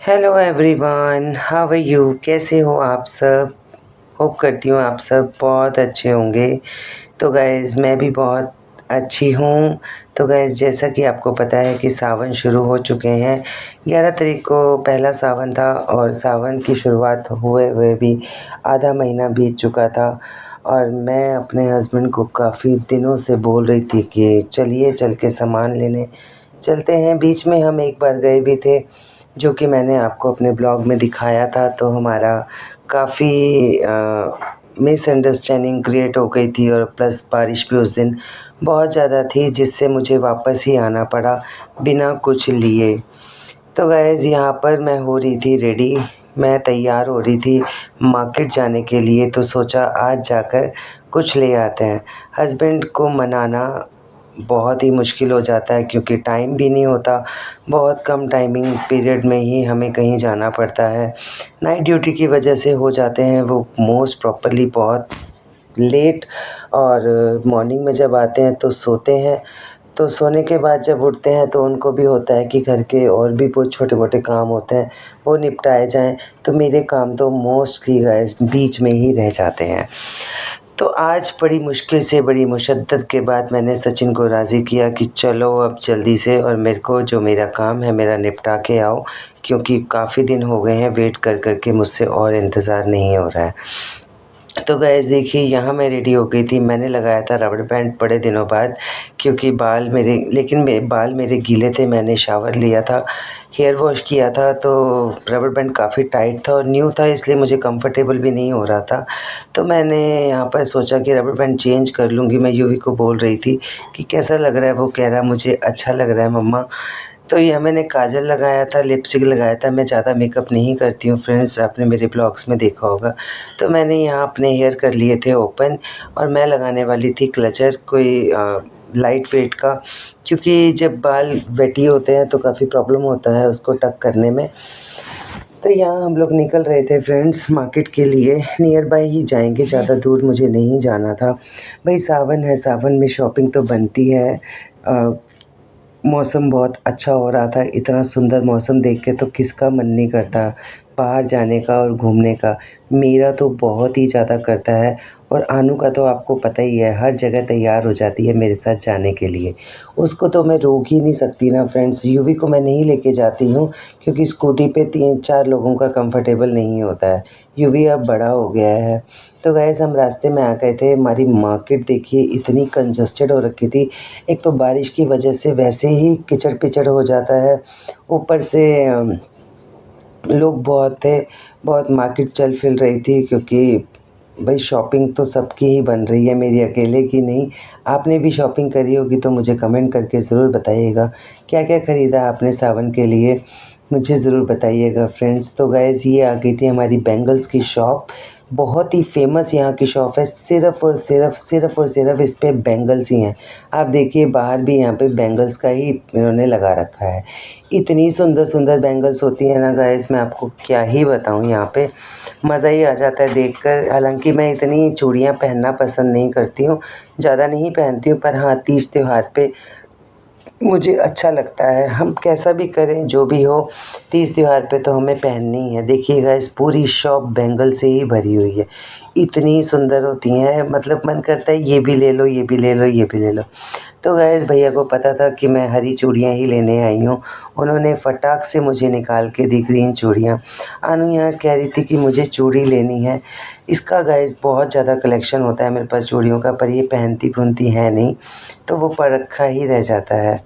Hello everyone, how are you? कैसे हो आप सब? होप करती हूँ आप सब बहुत अच्छे होंगे। तो गाइज़ मैं भी बहुत अच्छी हूँ। तो गाइज़ जैसा कि आपको पता है कि सावन शुरू हो चुके हैं। 11 तारीख को पहला सावन था और सावन की शुरुआत हुए हुए भी आधा महीना बीत चुका था। और मैं अपने हस्बैंड को काफ़ी दिनों से बोल रही थी कि चलिए चल के सामान लेने चलते हैं। बीच में हम एक बार गए भी थे, जो कि मैंने आपको अपने ब्लॉग में दिखाया था। तो हमारा काफ़ी मिसअंडरस्टैंडिंग क्रिएट हो गई थी और प्लस बारिश भी उस दिन बहुत ज़्यादा थी, जिससे मुझे वापस ही आना पड़ा बिना कुछ लिए। तो गाइज़ यहाँ पर मैं हो रही थी रेडी, मैं तैयार हो रही थी मार्केट जाने के लिए। तो सोचा आज जाकर कुछ ले आते हैं। हस्बैंड को मनाना बहुत ही मुश्किल हो जाता है क्योंकि टाइम भी नहीं होता। बहुत कम टाइमिंग पीरियड में ही हमें कहीं जाना पड़ता है। नाइट ड्यूटी की वजह से हो जाते हैं वो मोस्ट प्रॉपर्ली बहुत लेट। और मॉर्निंग में जब आते हैं तो सोते हैं। तो सोने के बाद जब उठते हैं तो उनको भी होता है कि घर के और भी बहुत छोटे मोटे काम होते हैं, वो निपटाए जाएं। तो मेरे काम तो मोस्टली गाइस बीच में ही रह जाते हैं। तो आज बड़ी मुश्किल से, बड़ी मुशद्दत के बाद मैंने सचिन को राज़ी किया कि चलो अब जल्दी से और मेरे को जो मेरा काम है मेरा निपटा के आओ, क्योंकि काफ़ी दिन हो गए हैं वेट कर कर के मुझसे और इंतज़ार नहीं हो रहा है। तो गाइस देखिए यहाँ मैं रेडी हो गई थी। मैंने लगाया था रबड़ बैंड बड़े दिनों बाद, क्योंकि बाल मेरे गीले थे। मैंने शावर लिया था, हेयर वॉश किया था, तो रबड़ बैंड काफ़ी टाइट था और न्यू था, इसलिए मुझे कंफर्टेबल भी नहीं हो रहा था। तो मैंने यहाँ पर सोचा कि रबड़ बैंड चेंज कर लूँगी। मैं यूवी को बोल रही थी कि कैसा लग रहा है, वो कह रहा मुझे अच्छा लग रहा है मम्मा। तो यह मैंने काजल लगाया था, लिपस्टिक लगाया था। मैं ज़्यादा मेकअप नहीं करती हूँ फ्रेंड्स, आपने मेरे ब्लॉग्स में देखा होगा। तो मैंने यहाँ अपने हेयर कर लिए थे ओपन और मैं लगाने वाली थी क्लचर, कोई लाइट वेट का, क्योंकि जब बाल वेटी होते हैं तो काफ़ी प्रॉब्लम होता है उसको टक करने में। तो यहाँ हम लोग निकल रहे थे फ्रेंड्स मार्केट के लिए। नियर बाय ही जाएंगे, ज़्यादा दूर मुझे नहीं जाना था। भाई सावन है, सावन में शॉपिंग तो बनती है। मौसम बहुत अच्छा हो रहा था। इतना सुंदर मौसम देख के तो किसका मन नहीं करता बाहर जाने का और घूमने का। मेरा तो बहुत ही ज़्यादा करता है। और आनू का तो आपको पता ही है, हर जगह तैयार हो जाती है मेरे साथ जाने के लिए। उसको तो मैं रोक ही नहीं सकती ना फ्रेंड्स। यूवी को मैं नहीं लेके जाती हूँ क्योंकि स्कूटी पे 3-4 लोगों का कंफर्टेबल नहीं होता है। यूवी अब बड़ा हो गया है। तो गैस हम रास्ते में आ गए थे। हमारी मार्केट देखिए इतनी कंजस्टेड हो रखी थी। एक तो बारिश की वजह से वैसे ही कीचड़ पिचड़ हो जाता है, ऊपर से लोग बहुत थे। बहुत मार्केट चल फिर रही थी, क्योंकि भाई शॉपिंग तो सबकी ही बन रही है, मेरी अकेले की नहीं। आपने भी शॉपिंग करी होगी तो मुझे कमेंट करके ज़रूर बताइएगा क्या क्या ख़रीदा आपने सावन के लिए, मुझे ज़रूर बताइएगा फ्रेंड्स। तो गाइस ये आ गई थी हमारी बैंगल्स की शॉप। बहुत ही फेमस यहाँ की शॉप है। सिर्फ़ इस पे बैंगल्स ही हैं। आप देखिए बाहर भी यहाँ पे बैंगल्स का ही इन्होंने लगा रखा है। इतनी सुंदर सुंदर बैंगल्स होती है ना गाइस, मैं आपको क्या ही बताऊँ। यहाँ पे मज़ा ही आ जाता है देखकर। हालांकि मैं इतनी चूड़ियाँ पहनना पसंद नहीं करती हूँ, ज़्यादा नहीं पहनती हूँ, पर हाँ तीज त्योहार पे मुझे अच्छा लगता है। हम कैसा भी करें जो भी हो, तीज त्योहार पे तो हमें पहननी ही है। देखिएगा इस पूरी शॉप बैंगल से ही भरी हुई है। इतनी सुंदर होती हैं, मतलब मन करता है ये भी ले लो, ये भी ले लो, ये भी ले लो। तो गैस भैया को पता था कि मैं हरी चूड़ियाँ ही लेने आई हूँ। उन्होंने फटाक से मुझे निकाल के दी ग्रीन चूड़ियाँ। अनु यहाँ कह रही थी कि मुझे चूड़ी लेनी है। इसका गैस बहुत ज़्यादा कलेक्शन होता है मेरे पास चूड़ियों का, पर ये पहनती पुनती है नहीं, तो वो पर रखा ही रह जाता है।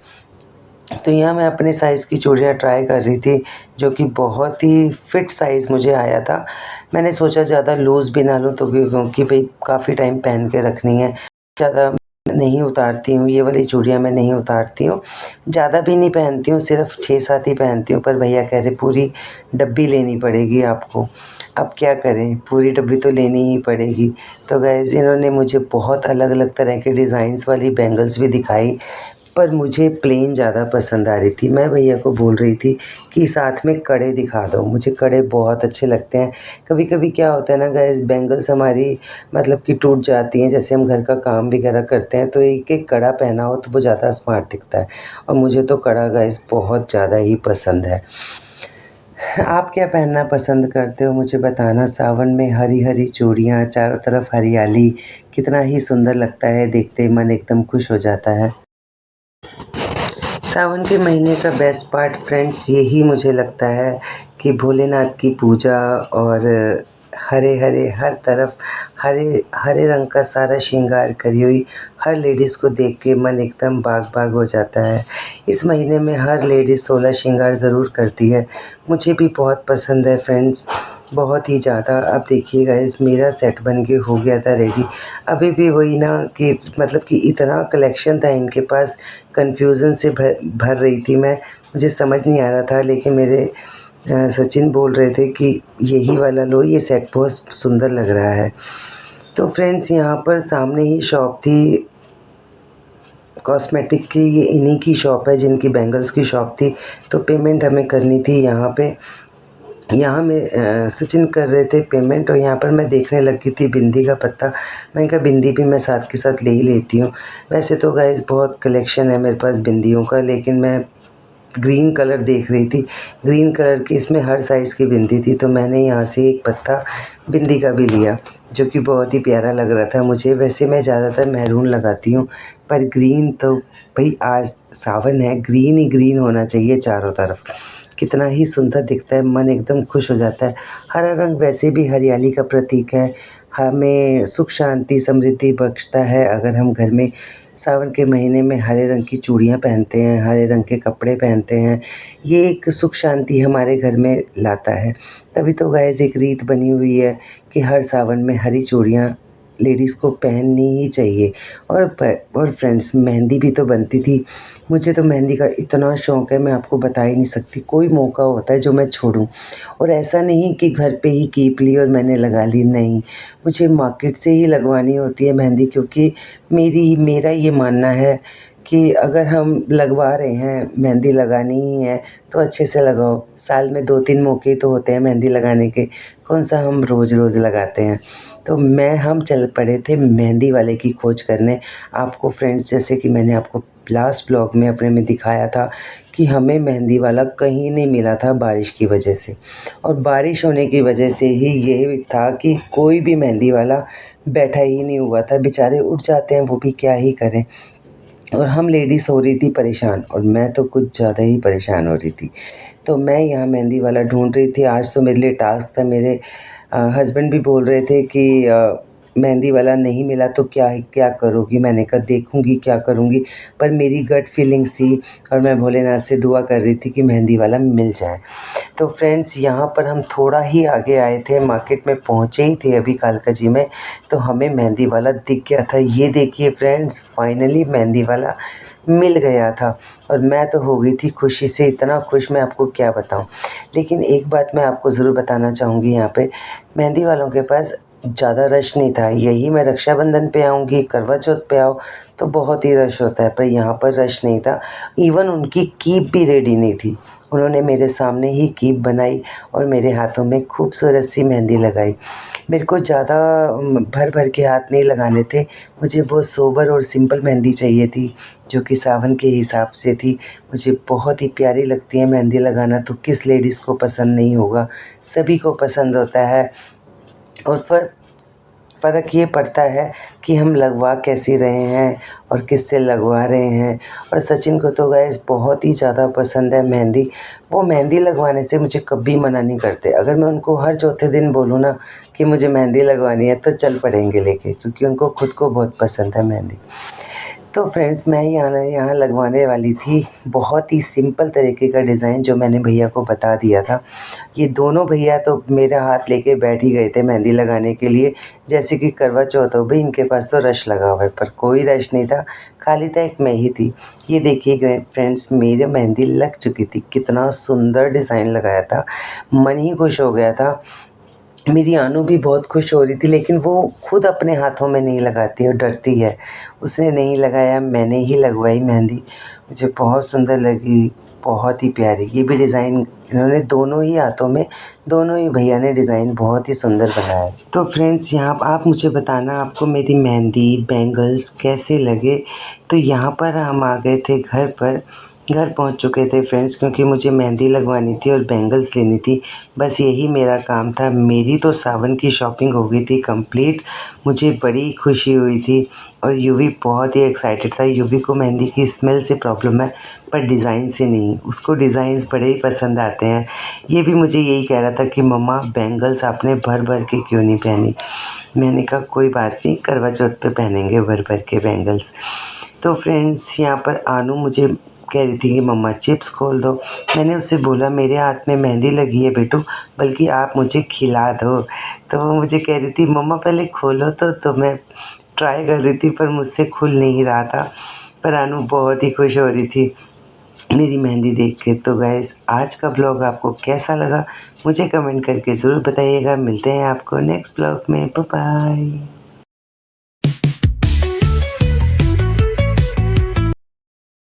तो यहाँ मैं अपने साइज़ की चूड़ियाँ ट्राई कर रही थी, जो कि बहुत ही फिट साइज़ मुझे आया था। मैंने सोचा ज़्यादा लूज़ भी ना लूँ, तो क्योंकि भाई काफ़ी टाइम पहन के रखनी है। ज़्यादा नहीं उतारती हूँ, ये वाली चूड़ियाँ मैं नहीं उतारती हूँ। ज़्यादा भी नहीं पहनती हूँ, सिर्फ 6-7 ही पहनती हूँ। पर भैया कह रहे पूरी डब्बी लेनी पड़ेगी आपको। अब क्या करें, पूरी डब्बी तो लेनी ही पड़ेगी। तो गाइस इन्होंने मुझे बहुत अलग अलग तरह के डिज़ाइंस वाली बैंगल्स भी दिखाई, पर मुझे प्लेन ज़्यादा पसंद आ रही थी। मैं भैया को बोल रही थी कि साथ में कड़े दिखा दो, मुझे कड़े बहुत अच्छे लगते हैं। कभी कभी क्या होता है ना गाइस, बैंगल्स हमारी मतलब कि टूट जाती हैं, जैसे हम घर का काम वगैरह करते हैं तो एक एक कड़ा पहना हो तो वो ज़्यादा स्मार्ट दिखता है। और मुझे तो कड़ा गाइस बहुत ज़्यादा ही पसंद है। आप क्या पहनना पसंद करते हो मुझे बताना। सावन में हरी हरी चूड़ियाँ, चारों तरफ हरियाली, कितना ही सुंदर लगता है, देखते ही मन एकदम खुश हो जाता है। सावन के महीने का बेस्ट पार्ट फ्रेंड्स यही मुझे लगता है कि भोलेनाथ की पूजा और हरे हरे हर तरफ हरे हरे रंग का सारा श्रृंगार करी हुई हर लेडीज़ को देख के मन एकदम बाग बाग हो जाता है। इस महीने में हर लेडीज़ 16 श्रृंगार ज़रूर करती है। मुझे भी बहुत पसंद है फ्रेंड्स, बहुत ही ज़्यादा। अब देखिए गाइस, मेरा सेट बन के हो गया था रेडी। अभी भी वही ना कि मतलब कि इतना कलेक्शन था इनके पास, कन्फ्यूज़न से भर रही थी मैं, मुझे समझ नहीं आ रहा था। लेकिन मेरे सचिन बोल रहे थे कि यही वाला लो, ये सेट बहुत सुंदर लग रहा है। तो फ्रेंड्स यहाँ पर सामने ही शॉप थी कॉस्मेटिक की, ये इन्हीं की शॉप है जिनकी बैंगल्स की शॉप थी। तो पेमेंट हमें करनी थी यहाँ पे। यहाँ में सचिन कर रहे थे पेमेंट और यहाँ पर मैं देखने लगी थी बिंदी का पत्ता। मैंने कहा बिंदी भी मैं साथ के साथ ले ही लेती हूँ। वैसे तो गाइस बहुत कलेक्शन है मेरे पास बिंदियों का, लेकिन मैं ग्रीन कलर देख रही थी। ग्रीन कलर की इसमें हर साइज़ की बिंदी थी, तो मैंने यहाँ से एक पत्ता बिंदी का भी लिया, जो कि बहुत ही प्यारा लग रहा था मुझे। वैसे मैं ज़्यादातर मैरून लगाती हूँ, पर ग्रीन तो भाई आज सावन है, ग्रीन ही ग्रीन होना चाहिए चारों तरफ। कितना ही सुंदर दिखता है, मन एकदम खुश हो जाता है। हरा रंग वैसे भी हरियाली का प्रतीक है, हमें सुख शांति समृद्धि बख्शता है। अगर हम घर में सावन के महीने में हरे रंग की चूड़ियाँ पहनते हैं, हरे रंग के कपड़े पहनते हैं, ये एक सुख शांति हमारे घर में लाता है। तभी तो गाइस एक रीत बनी हुई है कि हर सावन में हरी चूड़ियाँ लेडीज़ को पहननी ही चाहिए। और फ्रेंड्स, मेहंदी भी तो बनती थी। मुझे तो मेहंदी का इतना शौक़ है, मैं आपको बता ही नहीं सकती। कोई मौका होता है जो मैं छोड़ूं, और ऐसा नहीं कि घर पे ही कीप ली और मैंने लगा ली, नहीं, मुझे मार्केट से ही लगवानी होती है मेहंदी। क्योंकि मेरा ये मानना है कि अगर हम लगवा रहे हैं, मेहंदी लगानी ही है तो अच्छे से लगाओ। साल में 2-3 मौके तो होते हैं मेहंदी लगाने के, कौन सा हम रोज़ रोज़ लगाते हैं। तो हम चल पड़े थे मेहंदी वाले की खोज करने। आपको फ्रेंड्स, जैसे कि मैंने आपको लास्ट ब्लॉग में अपने में दिखाया था कि हमें मेहंदी वाला कहीं नहीं मिला था बारिश की वजह से, और बारिश होने की वजह से ही ये था कि कोई भी मेहंदी वाला बैठा ही नहीं हुआ था। बेचारे उठ जाते हैं, वो भी क्या ही करें। और हम लेडीज़ हो रही थी परेशान, और मैं तो कुछ ज़्यादा ही परेशान हो रही थी। तो मैं यहाँ मेहंदी वाला ढूंढ रही थी। आज तो मेरे लिए टास्क था। मेरे हस्बैंड भी बोल रहे थे कि मेहंदी वाला नहीं मिला तो क्या क्या करोगी। मैंने कहा देखूंगी क्या करूंगी, पर मेरी गट फीलिंग्स थी और मैं भोलेनाथ से दुआ कर रही थी कि मेहंदी वाला मिल जाए। तो फ्रेंड्स, यहाँ पर हम थोड़ा ही आगे आए थे, मार्केट में पहुँचे ही थे अभी कालका जी में, तो हमें मेहंदी वाला दिख गया था। ये देखिए फ्रेंड्स, फाइनली मेहंदी वाला मिल गया था, और मैं तो हो गई थी खुशी से, इतना खुश मैं आपको क्या बताऊं। लेकिन एक बात मैं आपको ज़रूर बताना चाहूँगी, यहाँ पे मेहंदी वालों के पास ज़्यादा रश नहीं था। यही मैं रक्षाबंधन पे आऊँगी, करवा चौथ पे आओ तो बहुत ही रश होता है, पर यहाँ पर रश नहीं था। इवन उनकी कीप भी रेडी नहीं थी। उन्होंने मेरे सामने ही कीप बनाई और मेरे हाथों में खूबसूरत सी मेहंदी लगाई। मेरे को ज़्यादा भर भर के हाथ नहीं लगाने थे, मुझे बहुत सोबर और सिंपल मेहंदी चाहिए थी, जो कि सावन के हिसाब से थी। मुझे बहुत ही प्यारी लगती है मेहंदी लगाना, तो किस लेडीज़ को पसंद नहीं होगा, सभी को पसंद होता है। और फ़र्क ये पड़ता है कि हम लगवा कैसी रहे हैं और किससे लगवा रहे हैं। और सचिन को तो गाइस बहुत ही ज़्यादा पसंद है मेहंदी। वो मेहंदी लगवाने से मुझे कभी मना नहीं करते। अगर मैं उनको हर चौथे दिन बोलूँ ना कि मुझे मेहंदी लगवानी है, तो चल पड़ेंगे लेके, क्योंकि उनको खुद को बहुत पसंद है मेहंदी। तो फ्रेंड्स, मैं यहाँ लगवाने वाली थी बहुत ही सिंपल तरीके का डिज़ाइन, जो मैंने भैया को बता दिया था। ये दोनों भैया तो मेरा हाथ लेके बैठ ही गए थे मेहंदी लगाने के लिए, जैसे कि करवा चौथ हो भाई, इनके पास तो रश लगा हुआ है, पर कोई रश नहीं था, खाली था एक मैं ही थी। ये देखिए फ्रेंड्स, मेरी मेहंदी लग चुकी थी, कितना सुंदर डिज़ाइन लगाया था, मन ही खुश हो गया था। मेरी अनु भी बहुत खुश हो रही थी, लेकिन वो खुद अपने हाथों में नहीं लगाती और डरती है। उसने नहीं लगाया, मैंने ही लगवाई मेहंदी। मुझे बहुत सुंदर लगी, बहुत ही प्यारी। ये भी डिज़ाइन इन्होंने दोनों ही हाथों में, दोनों ही भैया ने डिज़ाइन बहुत ही सुंदर बनाया है। तो फ्रेंड्स, यहाँ आप मुझे बताना आपको मेरी मेहंदी बैंगल्स कैसे लगे। तो यहाँ पर हम आ गए थे घर पर, घर पहुंच चुके थे फ्रेंड्स, क्योंकि मुझे मेहंदी लगवानी थी और बैंगल्स लेनी थी। बस यही मेरा काम था। मेरी तो सावन की शॉपिंग हो गई थी कंप्लीट। मुझे बड़ी खुशी हुई थी और यूवी बहुत ही एक्साइटेड था। यूवी को मेहंदी की स्मेल से प्रॉब्लम है, पर डिज़ाइन से नहीं। उसको डिज़ाइंस बड़े ही पसंद आते हैं। ये भी मुझे यही कह रहा था कि मम्मा बैंगल्स आपने भर भर के क्यों नहीं पहनी। मैंने कहा कोई बात नहीं, करवा चौथ पे पहनेंगे भर भर के बैंगल्स। तो फ्रेंड्स, यहाँ पर आनू मुझे कह रही थी कि मम्मा चिप्स खोल दो। मैंने उससे बोला मेरे हाथ में मेहंदी लगी है बेटू, बल्कि आप मुझे खिला दो। तो वो मुझे कह रही थी मम्मा पहले खोलो तो मैं ट्राई कर रही थी, पर मुझसे खुल नहीं रहा था। पर आनू बहुत ही खुश हो रही थी मेरी मेहंदी देख के। तो गाइस, आज का ब्लॉग आपको कैसा लगा मुझे कमेंट करके ज़रूर बताइएगा। मिलते हैं आपको नेक्स्ट ब्लॉग में। Bye bye.